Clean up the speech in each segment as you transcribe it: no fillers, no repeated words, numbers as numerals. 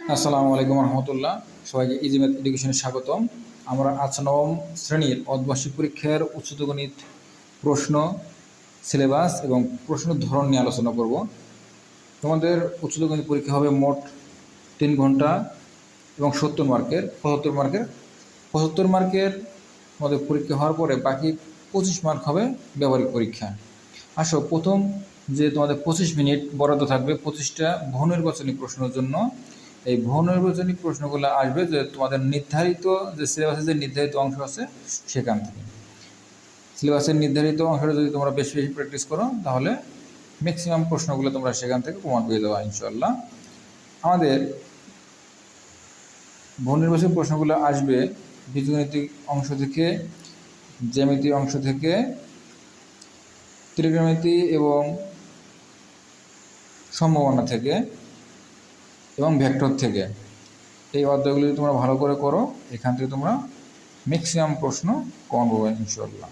আসসালামু আলাইকুম রহমতুল্লাহ। সবাইকে ইজি ম্যাথ এডুকেশনে স্বাগতম। আমরা আজ নবম শ্রেণীর অর্ধবার্ষিক পরীক্ষার উচ্চত গণিত প্রশ্ন, সিলেবাস এবং প্রশ্নের ধরন নিয়ে আলোচনা করব। তোমাদের উচ্চত গণিত পরীক্ষা হবে মোট 3 ঘন্টা এবং 75 মার্কের মধ্যে পরীক্ষা হওয়ার পরে বাকি 25 মার্ক হবে ব্যবহারিক পরীক্ষা। আসো, প্রথম যে তোমাদের 25 মিনিট বরাদ্দ থাকবে 25টা বহু নির্বাচনী প্রশ্নের জন্য। এই বহু নির্বাচনী প্রশ্নগুলো আসবে যে তোমাদের নির্ধারিত যে সিলেবাসের যে নির্ধারিত অংশ আছে সেখান থেকে। সিলেবাসের নির্ধারিত অংশটা যদি তোমরা বেশি বেশি প্র্যাকটিস করো তাহলে ম্যাক্সিমাম প্রশ্নগুলো তোমরা সেখান থেকে প্রমাণ পেয়ে দেওয়া ইনশাল্লাহ। আমাদের বহু নির্বাচনী প্রশ্নগুলো আসবে বীজগণিতিক অংশ থেকে, জ্যামিতি অংশ থেকে, ত্রিকোণমিতি এবং সম্ভাবনা থেকে এবং ভেক্টর থেকে। এই অধ্যায়গুলো যদি তোমরা ভালো করে করো এখান থেকে তোমরা ম্যাক্সিমাম প্রশ্ন কমন পাবে ইনশাল্লাহ।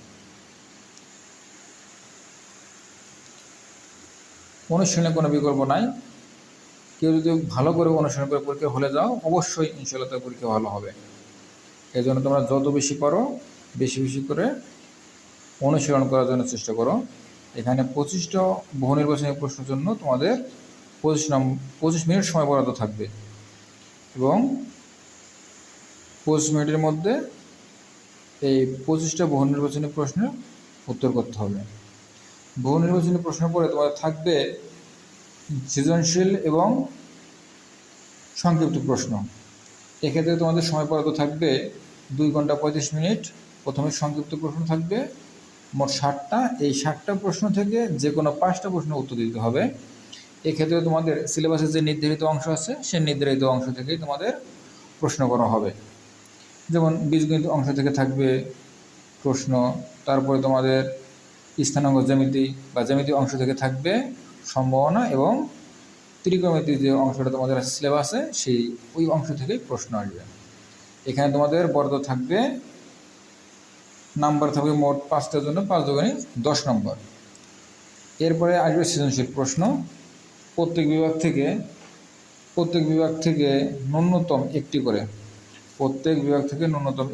অনুশীলনে কোনো বিকল্প নাই। কেউ যদি ভালো করে অনুশীলন করে পরীক্ষা হলে যাও অবশ্যই ইনশাল্লাহ তার পরীক্ষা ভালো হবে। এই জন্য তোমরা যত বেশি পারো বেশি বেশি করে অনুশীলন করার জন্য চেষ্টা করো। এখানে 25টা বহু নির্বাচনী প্রশ্নের জন্য তোমাদের 25 মিনিট সময় বরাদ্দ থাকবে এবং 25 মিনিটের মধ্যে এই 25টা বহু নির্বাচনী প্রশ্নের উত্তর করতে হবে। বহু নির্বাচনী প্রশ্নের পরে তোমাদের থাকবে সৃজনশীল এবং সংক্ষিপ্ত প্রশ্ন। এক্ষেত্রে তোমাদের সময় বরাদ্দ থাকবে 2 ঘন্টা 35 মিনিট। প্রথমে সংক্ষিপ্ত প্রশ্ন থাকবে মোট 60টা। এই 60টা প্রশ্ন থেকে যে কোনো 5টা প্রশ্ন উত্তর দিতে হবে। এক্ষেত্রে তোমাদের সিলেবাসের যে নির্ধারিত অংশ আছে সেই নির্ধারিত অংশ থেকেই তোমাদের প্রশ্ন করা হবে। যেমন বীজগণিত অংশ থেকে থাকবে প্রশ্ন, তারপরে তোমাদের স্থানাঙ্ক জ্যামিতি বা জ্যামিতি অংশ থেকে থাকবে সম্ভাবনা, এবং ত্রিকোণমিতি যে অংশটা তোমাদের আছে সিলেবাসে সেই ওই অংশ থেকেই প্রশ্ন আসবে। এখানে তোমাদের বরাদ্দ থাকবে নাম্বার থাকবে মোট 5টার জন্য 5 দুগুণে 10 নম্বর। এরপরে আসবে সৃজনশীল প্রশ্ন। প্রত্যেক বিভাগ থেকে ন্যূনতম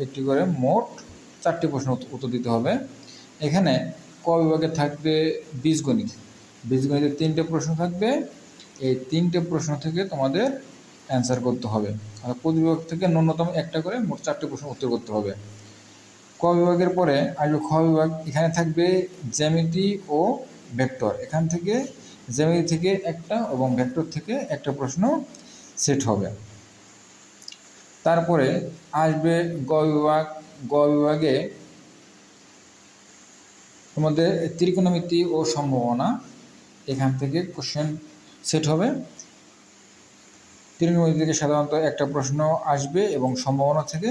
একটি করে মোট 4টি প্রশ্ন উত্তর দিতে হবে। এখানে ক বিভাগে থাকবে বীজগণিতের 3টে প্রশ্ন থাকবে। এই 3টে প্রশ্ন থেকে তোমাদের অ্যান্সার করতে হবে। আর প্রতি বিভাগ থেকে ন্যূনতম একটা করে মোট 4টি প্রশ্ন উত্তর করতে হবে। ক বিভাগের পরে আসবে খ বিভাগ। এখানে থাকবে জ্যামিতি ও ভেক্টর। এখান থেকে জ্যামিতি থেকে একটা এবং ভেক্টর থেকে একটা প্রশ্ন সেট হবে। তারপরে আসবে গ বিভাগে তোমাদের ত্রিকোণমিতি ও সম্ভাবনা। এখান থেকে কোশ্চেন সেট হবে। ত্রিকোণমিতি থেকে সাধারণত একটা প্রশ্ন আসবে এবং সম্ভাবনা থেকে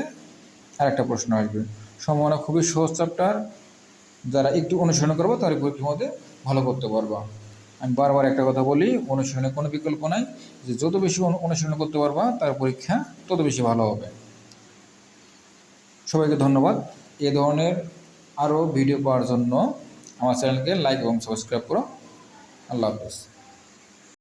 আরেকটা প্রশ্ন আসবে। সম্ভাবনা খুবই সহজ চ্যাপ্টার, যারা একটু অনুসরণ করবো তারা পরীক্ষার মধ্যে ভালো করতে পারবা। আমি বারবার একটা কথা বলি, অনুশীলনে কোনো বিকল্প নাই। যে যত বেশি অনুশীলন করতে পারবা তার পরীক্ষা তত বেশি ভালো হবে। সবাইকে ধন্যবাদ। এ ধরনের আরও ভিডিও পাওয়ার জন্য আমার চ্যানেলকে লাইক এবং সাবস্ক্রাইব করো। আল্লাহ হাফেজ।